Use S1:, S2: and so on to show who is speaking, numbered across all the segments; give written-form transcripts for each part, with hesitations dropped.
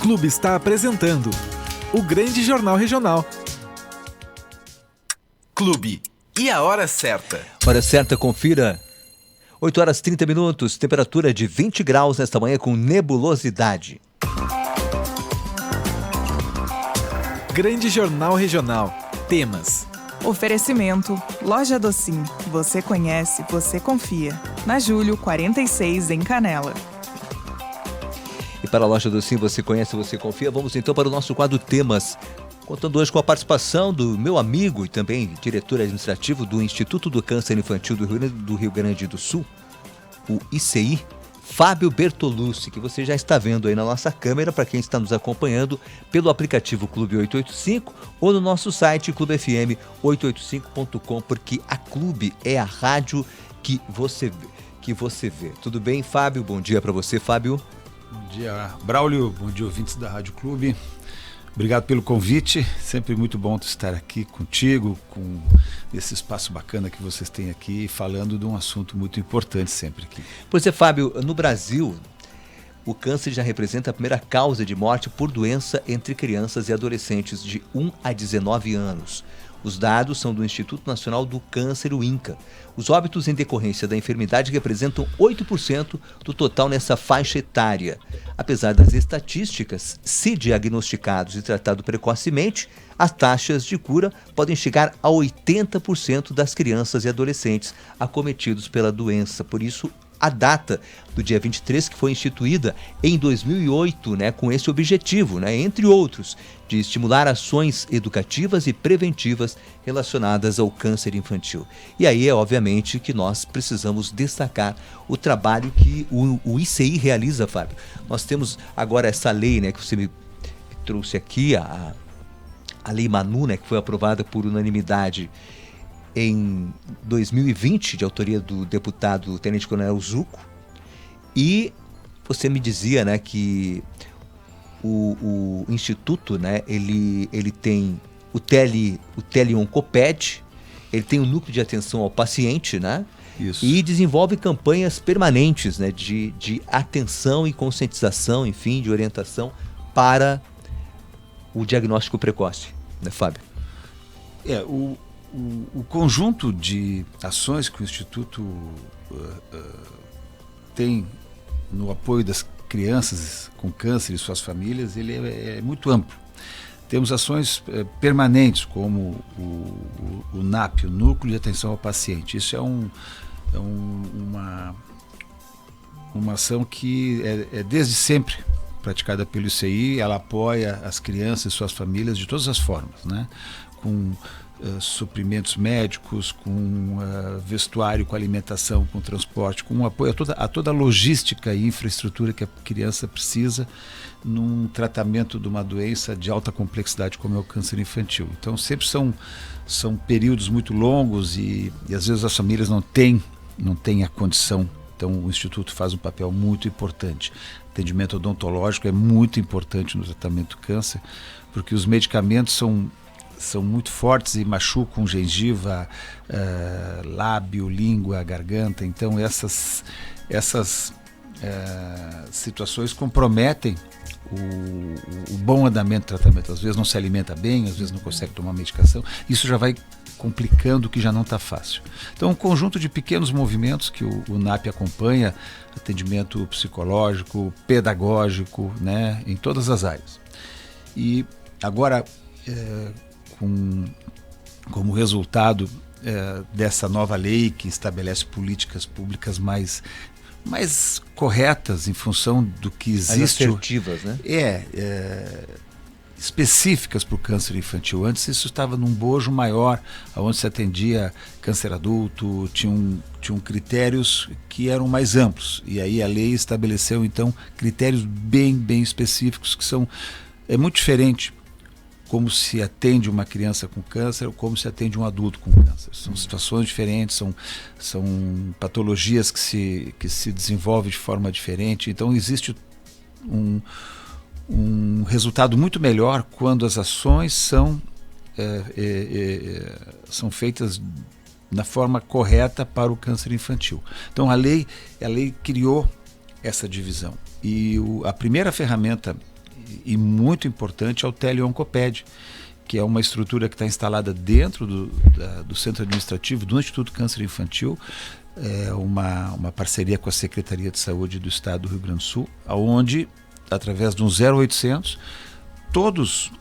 S1: Clube está apresentando o Grande Jornal Regional.
S2: Clube. E a hora certa?
S3: Hora certa, confira. 8 horas 30 minutos, temperatura de 20 graus nesta manhã com nebulosidade.
S1: Grande Jornal Regional. Temas.
S4: Oferecimento. Loja Docim. Você conhece, você confia. Na Júlio 46, em Canela.
S3: E para a Loja Docim, você conhece, você confia. Vamos então para o nosso quadro Temas. Contando hoje com a participação do meu amigo e também diretor administrativo do Instituto do Câncer Infantil do Rio Grande do Sul, o ICI, Fábio Bertolucci, que você já está vendo aí na nossa câmera, para quem está nos acompanhando pelo aplicativo Clube 885 ou no nosso site clubefm885.com, porque a Clube é a rádio que você vê. Tudo bem, Fábio? Bom dia para você, Fábio.
S5: Bom dia, Braulio. Bom dia, ouvintes da Rádio Clube. Obrigado pelo convite, sempre muito bom estar aqui contigo, com esse espaço bacana que vocês têm aqui, falando de um assunto muito importante sempre aqui.
S3: Pois é, Fábio, no Brasil, o câncer já representa a primeira causa de morte por doença entre crianças e adolescentes de 1 a 19 anos. Os dados são do Instituto Nacional do Câncer, o INCA. Os óbitos em decorrência da enfermidade representam 8% do total nessa faixa etária. Apesar das estatísticas, se diagnosticados e tratados precocemente, as taxas de cura podem chegar a 80% das crianças e adolescentes acometidos pela doença. Por isso, a data do dia 23, que foi instituída em 2008, com esse objetivo, entre outros, de estimular ações educativas e preventivas relacionadas ao câncer infantil. E aí é obviamente que nós precisamos destacar o trabalho que o ICI realiza, Fábio. Nós temos agora essa lei, que você me trouxe aqui, a Lei Manu, que foi aprovada por unanimidade em 2020, de autoria do deputado Tenente Coronel Zuco, e você me dizia, que o Instituto, ele tem o Tele-Oncoped, ele tem o núcleo de atenção ao paciente,
S5: Isso.
S3: E desenvolve campanhas permanentes, de atenção e conscientização, enfim, de orientação para o diagnóstico precoce, Fábio?
S5: O conjunto de ações que o Instituto tem no apoio das crianças com câncer e suas famílias, ele é muito amplo. Temos ações permanentes, como o NAP, o Núcleo de Atenção ao Paciente. Isso é uma ação que é desde sempre praticada pelo ICI. Ela apoia as crianças e suas famílias de todas as formas, com suprimentos médicos, com vestuário, com alimentação, com transporte, com apoio a toda a logística e infraestrutura que a criança precisa num tratamento de uma doença de alta complexidade como é o câncer infantil. Então sempre são períodos muito longos e às vezes as famílias não têm a condição. Então o Instituto faz um papel muito importante. Atendimento odontológico é muito importante no tratamento do câncer, porque os medicamentos são muito fortes e machucam gengiva, lábio, língua, garganta. Então essas situações comprometem o bom andamento do tratamento. Às vezes não se alimenta bem, às vezes não consegue tomar medicação. Isso já vai complicando o que já não está fácil. Então um conjunto de pequenos movimentos que o NAP acompanha, atendimento psicológico, pedagógico, em todas as áreas. E agora, como resultado dessa nova lei que estabelece políticas públicas mais corretas em função do que existe.
S3: Mais assertivas,
S5: específicas para o câncer infantil. Antes isso estava num bojo maior, onde se atendia câncer adulto, tinham critérios que eram mais amplos. E aí a lei estabeleceu então critérios bem específicos que é muito diferente como se atende uma criança com câncer ou como se atende um adulto com câncer. São situações diferentes, são patologias que se desenvolvem de forma diferente. Então existe um resultado muito melhor quando as ações são feitas da forma correta para o câncer infantil. Então a lei criou essa divisão. E a primeira ferramenta e muito importante é o Teleoncoped, que é uma estrutura que está instalada dentro do centro administrativo do Instituto Câncer Infantil, uma parceria com a Secretaria de Saúde do Estado do Rio Grande do Sul, onde, através de um 0800, todos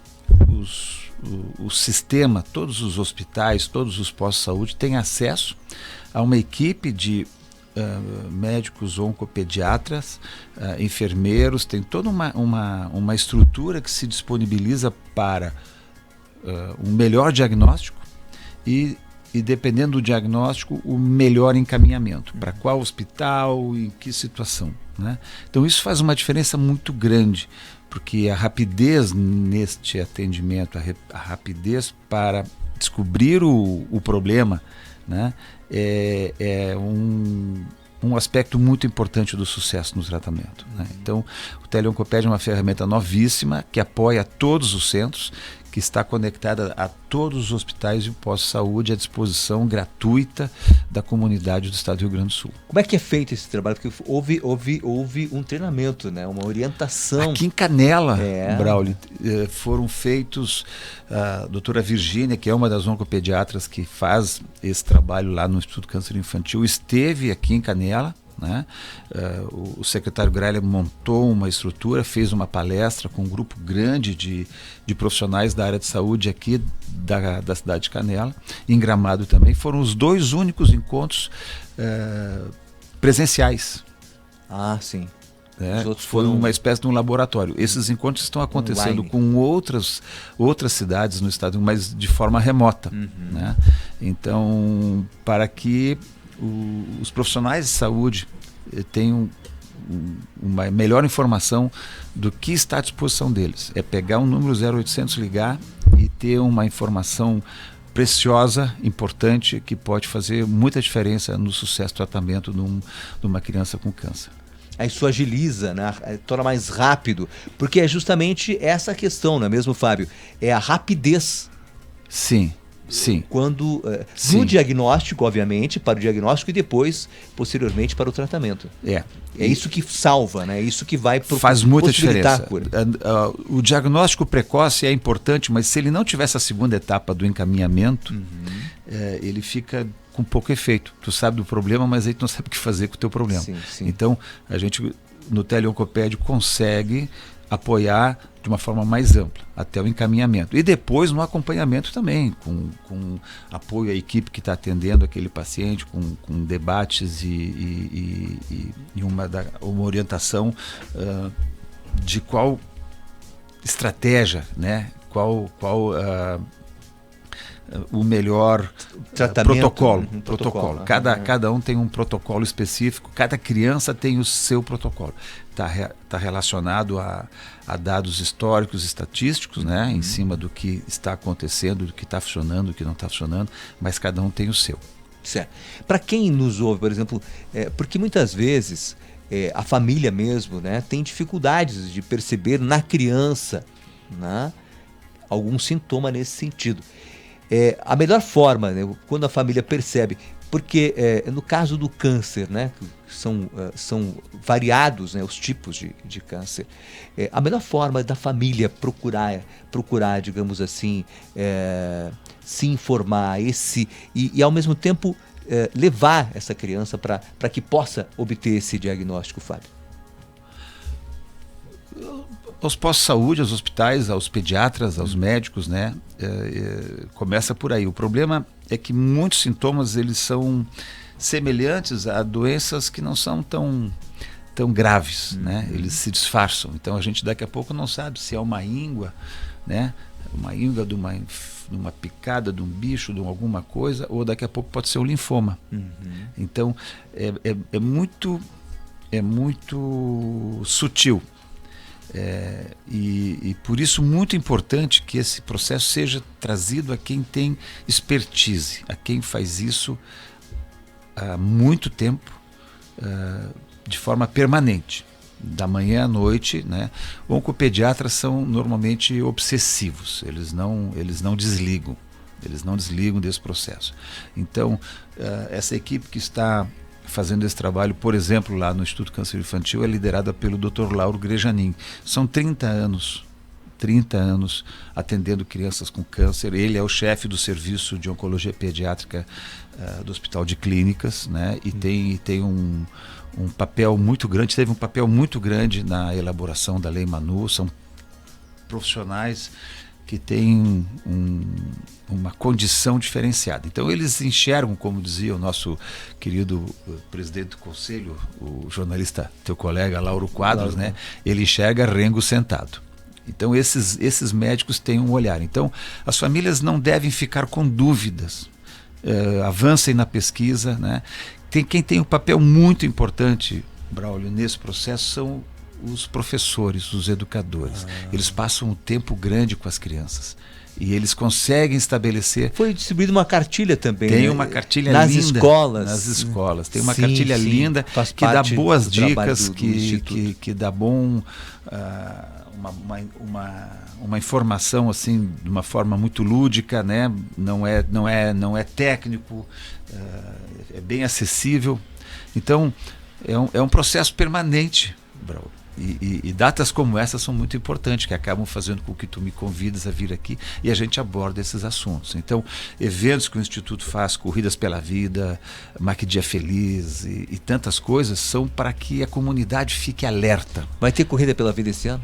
S5: o sistema, todos os hospitais, todos os postos de saúde têm acesso a uma equipe de médicos oncopediatras, enfermeiros, tem toda uma estrutura que se disponibiliza para um melhor diagnóstico e dependendo do diagnóstico, o melhor encaminhamento, para qual hospital, em que situação, né? Então isso faz uma diferença muito grande, porque a rapidez neste atendimento, a rapidez para descobrir o problema, né, é um aspecto muito importante do sucesso no tratamento, né? Então, o Teleoncoped é uma ferramenta novíssima que apoia todos os centros, que está conectada a todos os hospitais e postos de saúde à disposição gratuita da comunidade do Estado do Rio Grande do Sul.
S3: Como é que é feito esse trabalho? Porque houve um treinamento, né? Uma orientação.
S5: Aqui em Canela, Braulio, foram feitos, a doutora Virgínia, que é uma das oncopediatras que faz esse trabalho lá no Instituto Câncer Infantil, esteve aqui em Canela, né? O secretário Gralha montou uma estrutura, fez uma palestra com um grupo grande de profissionais da área de saúde aqui da cidade de Canela, em Gramado também. Foram os 2 únicos encontros presenciais.
S3: Ah, sim.
S5: Foi uma espécie de um laboratório. Esses encontros estão acontecendo
S3: online,
S5: com outras cidades no estado, mas de forma remota, né? Então, para que os profissionais de saúde tenham uma melhor informação do que está à disposição deles. É pegar um número 0800, ligar e ter uma informação preciosa, importante, que pode fazer muita diferença no sucesso do tratamento de uma criança com câncer.
S3: Aí isso agiliza, né? Torna mais rápido, porque é justamente essa questão, não é mesmo, Fábio? É a rapidez.
S5: Sim. Sim.
S3: Quando
S5: Sim.
S3: no diagnóstico, obviamente, para o diagnóstico e depois, posteriormente, para o tratamento. É isso que salva, né? É isso que vai
S5: faz muita diferença.
S3: A cura.
S5: O diagnóstico precoce é importante, mas se ele não tiver essa segunda etapa do encaminhamento, ele fica com pouco efeito. Tu sabe do problema, mas aí tu não sabe o que fazer com o teu problema.
S3: Sim, sim.
S5: Então, a gente no Teleoncoped consegue apoiar de uma forma mais ampla, até o encaminhamento. E depois no acompanhamento também, com apoio à equipe que está atendendo aquele paciente, com debates e uma orientação de qual estratégia, né? Qual o melhor protocolo. Cada um tem um protocolo específico, cada criança tem o seu protocolo. Está relacionado a dados históricos, estatísticos, né? Em cima do que está acontecendo, do que está funcionando, do que não está funcionando, mas cada um tem o seu.
S3: Certo. Para quem nos ouve, por exemplo, porque muitas vezes a família mesmo, né, tem dificuldades de perceber na criança, né, algum sintoma nesse sentido. A melhor forma, né, quando a família percebe, porque no caso do câncer, né, são variados, né, os tipos de câncer, a melhor forma da família procurar, digamos assim, se informar e ao mesmo tempo levar essa criança para que possa obter esse diagnóstico, Fábio.
S5: Aos postos de saúde, aos hospitais, aos pediatras, aos médicos, né? Começa por aí. O problema é que muitos sintomas eles são semelhantes a doenças que não são tão graves, né? Eles se disfarçam. Então a gente daqui a pouco não sabe se é uma íngua, né? Uma íngua de uma picada de um bicho, de alguma coisa, ou daqui a pouco pode ser um linfoma. Então é muito sutil. E por isso muito importante que esse processo seja trazido a quem tem expertise, a quem faz isso há muito tempo, de forma permanente, da manhã à noite, né? Oncopediatras são normalmente obsessivos, eles não desligam desse processo. Então essa equipe que está fazendo esse trabalho, por exemplo, lá no Instituto Câncer Infantil, é liderada pelo Dr. Lauro Grejanin. São 30 anos atendendo crianças com câncer. Ele é o chefe do serviço de oncologia pediátrica do Hospital de Clínicas, né? E tem um papel muito grande, teve um papel muito grande na elaboração da Lei Manu. São profissionais que têm uma condição diferenciada. Então eles enxergam, como dizia o nosso querido presidente do conselho, o jornalista, teu colega Lauro Quadros, né? Ele enxerga rengo sentado. Então esses médicos têm um olhar. Então as famílias não devem ficar com dúvidas. Avancem na pesquisa, né? Quem tem um papel muito importante, Braulio, nesse processo são os professores, os educadores. Eles passam um tempo grande com as crianças e eles conseguem estabelecer.
S3: Foi distribuída uma cartilha também.
S5: Tem uma cartilha
S3: nas
S5: linda
S3: escolas.
S5: Nas escolas. Tem uma
S3: Sim,
S5: cartilha
S3: sim.
S5: linda
S3: Faz
S5: que dá
S3: parte
S5: boas
S3: do trabalho
S5: dicas,
S3: do
S5: que dá bom uma informação assim de uma forma muito lúdica, né? Não é técnico, é bem acessível. Então é um processo permanente, Braulio. E datas como essa são muito importantes, que acabam fazendo com que tu me convides a vir aqui e a gente aborda esses assuntos. Então, eventos que o Instituto faz, Corridas pela Vida, Mac Dia Feliz e tantas coisas, são para que a comunidade fique alerta.
S3: Vai ter Corrida pela Vida esse ano?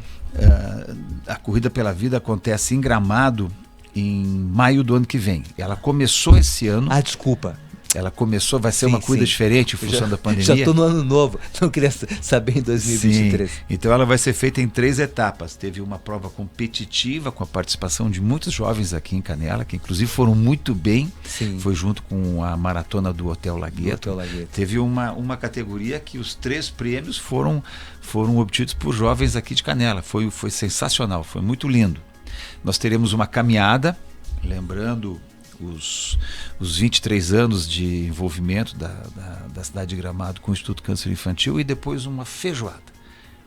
S5: A Corrida pela Vida acontece em Gramado em maio do ano que vem. Ela começou esse ano.
S3: Desculpa.
S5: Ela começou, vai ser uma corrida diferente em função da pandemia.
S3: Já estou no ano novo, não queria saber em 2023.
S5: Sim. Então ela vai ser feita em 3 etapas. Teve uma prova competitiva com a participação de muitos jovens aqui em Canela, que inclusive foram muito bem. Sim. Foi junto com a maratona do Hotel Lagueto. Teve uma categoria que os 3 prêmios foram obtidos por jovens aqui de Canela. Foi sensacional, foi muito lindo. Nós teremos uma caminhada, lembrando os 23 anos de envolvimento da cidade de Gramado com o Instituto Câncer Infantil, e depois uma feijoada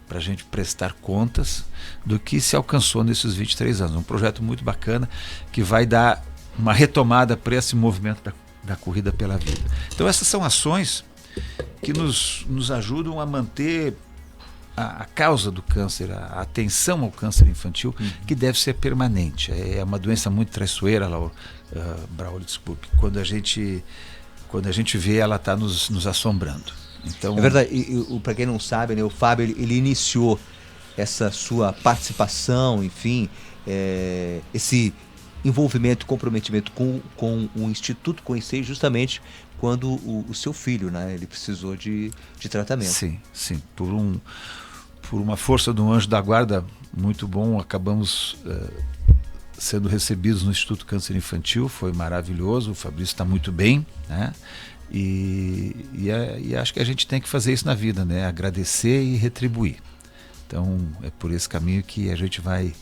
S5: para a gente prestar contas do que se alcançou nesses 23 anos. Um projeto muito bacana que vai dar uma retomada para esse movimento da Corrida pela Vida. Então essas são ações que nos ajudam a manter a causa do câncer, a atenção ao câncer infantil, que deve ser permanente. É uma doença muito traiçoeira, Braulio, desculpe. Quando a gente vê, ela está nos assombrando. Então,
S3: é verdade. E para quem não sabe, né, o Fábio ele iniciou essa sua participação, enfim, esse envolvimento, comprometimento com o Instituto Conhecer justamente quando o seu filho, né, ele precisou de tratamento.
S5: Sim. Por uma força do anjo da guarda muito bom, acabamos sendo recebidos no Instituto Câncer Infantil. Foi maravilhoso, o Fabrício está muito bem, né? E acho que a gente tem que fazer isso na vida, né? Agradecer e retribuir. Então é por esse caminho que a gente vai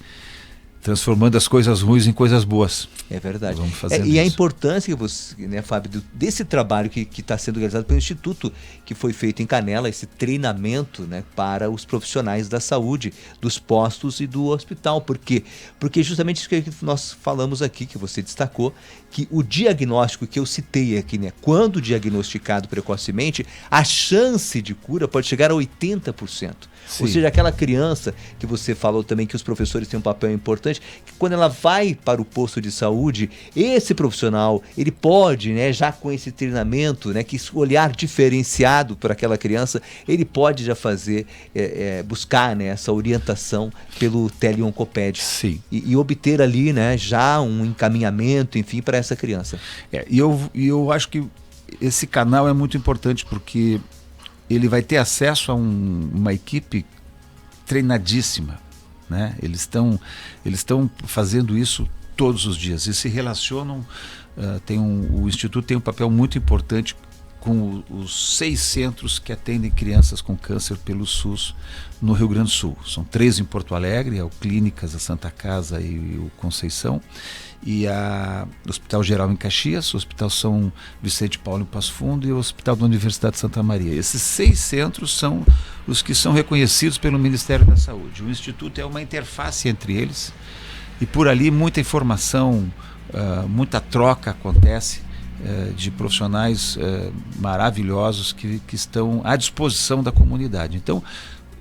S5: transformando as coisas ruins em coisas boas.
S3: É verdade.
S5: Vamos fazendo
S3: e a
S5: isso.
S3: importância, né, Fábio, desse trabalho que está sendo realizado pelo Instituto, que foi feito em Canela, esse treinamento, né, para os profissionais da saúde, dos postos e do hospital. Por quê? Porque justamente isso que nós falamos aqui, que você destacou, que o diagnóstico que eu citei aqui, né, quando diagnosticado precocemente, a chance de cura pode chegar a 80%. Sim. Ou seja, aquela criança que você falou também que os professores têm um papel importante, que quando ela vai para o posto de saúde, esse profissional, ele pode, né, já com esse treinamento, né, que esse olhar diferenciado para aquela criança, ele pode já fazer, buscar, né, essa orientação pelo teleoncoped.
S5: Sim.
S3: E obter ali, né, já um encaminhamento, enfim, para essa criança.
S5: E eu acho que esse canal é muito importante porque ele vai ter acesso a uma equipe treinadíssima, né? Eles estão fazendo isso todos os dias e se relacionam. O Instituto tem um papel muito importante com os 6 centros que atendem crianças com câncer pelo SUS no Rio Grande do Sul. São 3 em Porto Alegre, o Clínicas, a Santa Casa e o Conceição, e o Hospital Geral em Caxias, o Hospital São Vicente Paulo em Passo Fundo e o Hospital da Universidade de Santa Maria. Esses 6 centros são os que são reconhecidos pelo Ministério da Saúde. O Instituto é uma interface entre eles e por ali muita informação, muita troca acontece de profissionais maravilhosos que estão à disposição da comunidade. Então,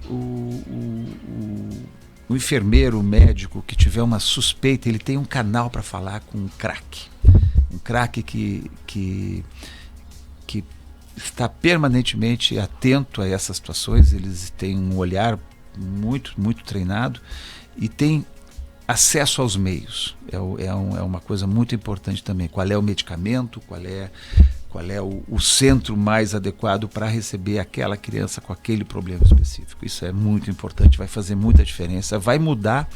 S5: o enfermeiro, o médico que tiver uma suspeita, ele tem um canal para falar com um craque que está permanentemente atento a essas situações. Eles têm um olhar muito, muito treinado e tem acesso aos meios. É uma coisa muito importante também. Qual é o medicamento, qual é o centro mais adequado para receber aquela criança com aquele problema específico. Isso é muito importante, vai fazer muita diferença, vai mudar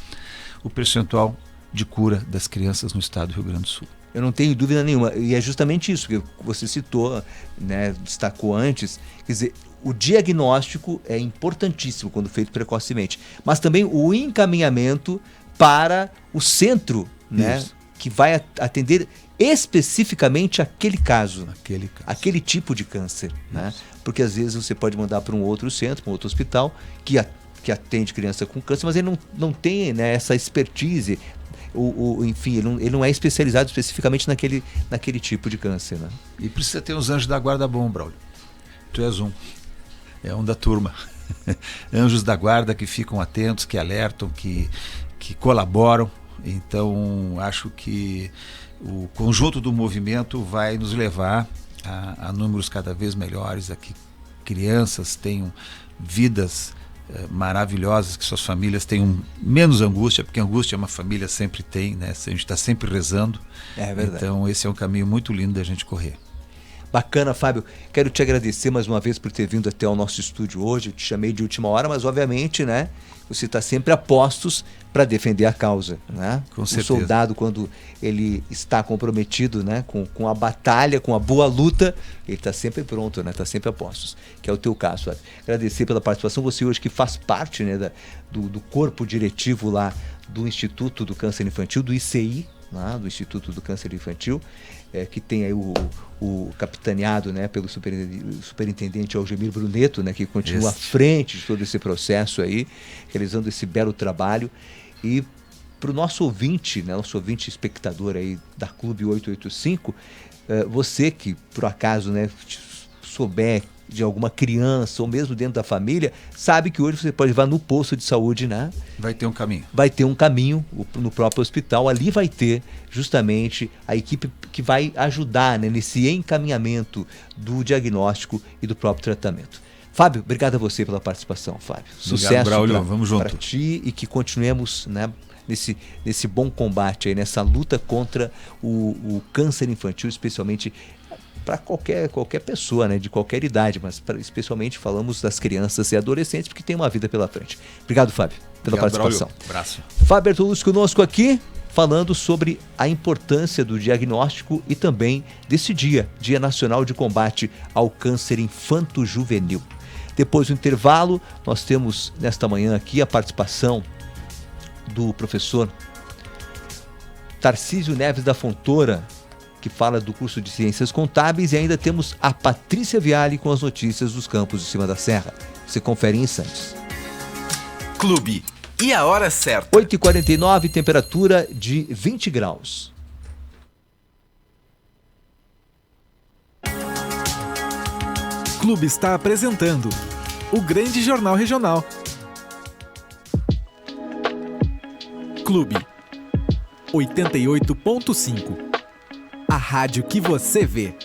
S5: o percentual de cura das crianças no estado do Rio Grande do Sul.
S3: Eu não tenho dúvida nenhuma, e é justamente isso que você citou, né, destacou antes. Quer dizer, o diagnóstico é importantíssimo quando feito precocemente, mas também o encaminhamento para o centro, né, que vai atender especificamente aquele caso, aquele tipo de câncer, né? Porque às vezes você pode mandar para um outro centro, para um outro hospital que atende criança com câncer, mas ele não tem, né, essa expertise. Enfim, ele não é especializado especificamente naquele tipo de câncer, né?
S5: E precisa ter uns anjos da guarda bom, Braulio. Tu és é um da turma. Anjos da guarda que ficam atentos, que alertam, que colaboram. Então, acho que o conjunto do movimento vai nos levar a números cada vez melhores, a que crianças tenham vidas maravilhosas, que suas famílias tenham menos angústia, porque angústia uma família sempre tem, né? A gente está sempre rezando.
S3: É verdade.
S5: Então esse é um caminho muito lindo da gente correr.
S3: Bacana, Fábio. Quero te agradecer mais uma vez por ter vindo até o nosso estúdio hoje. Eu te chamei de última hora, mas obviamente, né, você está sempre a postos para defender a causa, né?
S5: Com certeza.
S3: O soldado, quando ele está comprometido, né, com a batalha, com a boa luta, ele está sempre pronto, né? Está sempre a postos, que é o teu caso, Fábio. Agradecer pela participação. Você hoje que faz parte, né, do corpo diretivo lá do Instituto do Câncer Infantil, do ICI, lá, do Instituto do Câncer Infantil, que tem aí o capitaneado, né, pelo superintendente Algemir Bruneto, né, que continua à frente de todo esse processo aí, realizando esse belo trabalho. E para o nosso ouvinte, né, nosso ouvinte espectador aí da Clube 885, você que por acaso, né, souber de alguma criança ou mesmo dentro da família, sabe que hoje você pode levar no posto de saúde, né?
S5: Vai ter um caminho.
S3: Vai ter um caminho no próprio hospital. Ali vai ter justamente a equipe que vai ajudar, né, nesse encaminhamento do diagnóstico e do próprio tratamento. Fábio, obrigado a você pela participação, Fábio.
S5: Obrigado,
S3: sucesso
S5: Braulio. Vamos junto.
S3: para ti e que continuemos, né, nesse bom combate aí, nessa luta contra o câncer infantil, especialmente para qualquer pessoa, né, de qualquer idade, mas especialmente falamos das crianças e adolescentes, porque tem uma vida pela frente. Obrigado, Fábio, pela participação.
S5: Braulio. Abraço.
S3: Fábio Bertolucci conosco aqui, falando sobre a importância do diagnóstico e também desse Dia Nacional de Combate ao Câncer Infanto-Juvenil. Depois do intervalo, nós temos nesta manhã aqui a participação do professor Tarcísio Neves da Fontoura, que fala do curso de Ciências Contábeis, e ainda temos a Patrícia Viale com as notícias dos campos de Cima da Serra. Você confere em instantes.
S2: Clube. E a hora certa?
S3: 8h49, temperatura de 20 graus.
S1: Clube está apresentando o Grande Jornal Regional. Clube 88.5. A rádio que você vê.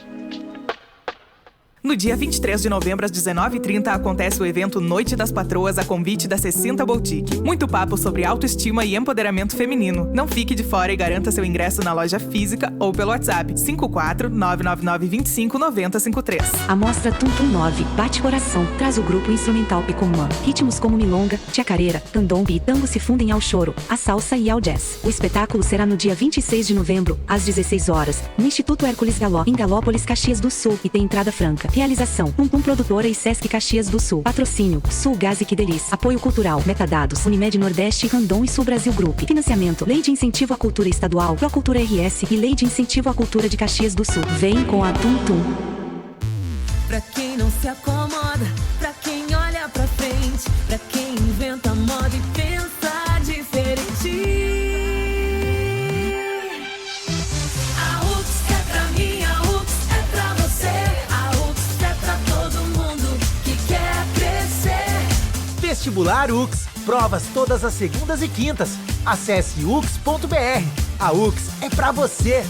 S4: No dia 23 de novembro, às 19h30, acontece o evento Noite das Patroas, a convite da 60 Boutique. Muito papo sobre autoestima e empoderamento feminino. Não fique de fora e garanta seu ingresso na loja física ou pelo WhatsApp 54-99925-9053.
S6: A mostra Tum Tum 9, Bate Coração, traz o grupo instrumental Picumã. Ritmos como milonga, chacareira, candombe e tango se fundem ao choro, à salsa e ao jazz. O espetáculo será no dia 26 de novembro, às 16 horas, no Instituto Hércules Galó, em Galópolis, Caxias do Sul, e tem entrada franca. Realização: Tum Tum Produtora e Sesc Caxias do Sul. Patrocínio: Sul Gás e Que Delícia. Apoio Cultural: Metadados, Unimed Nordeste, Randon e Sul Brasil Group. Financiamento: Lei de Incentivo à Cultura Estadual, Procultura RS e Lei de Incentivo à Cultura de Caxias do Sul. Vem com a Tum Tum.
S7: Pra quem não se acomoda, pra quem olha pra frente, pra quem inventa moda e pensa diferente. A UFSC é pra mim, a UFSC
S8: Vestibular UX. Provas todas as segundas e quintas. Acesse ux.br. A UX é pra você.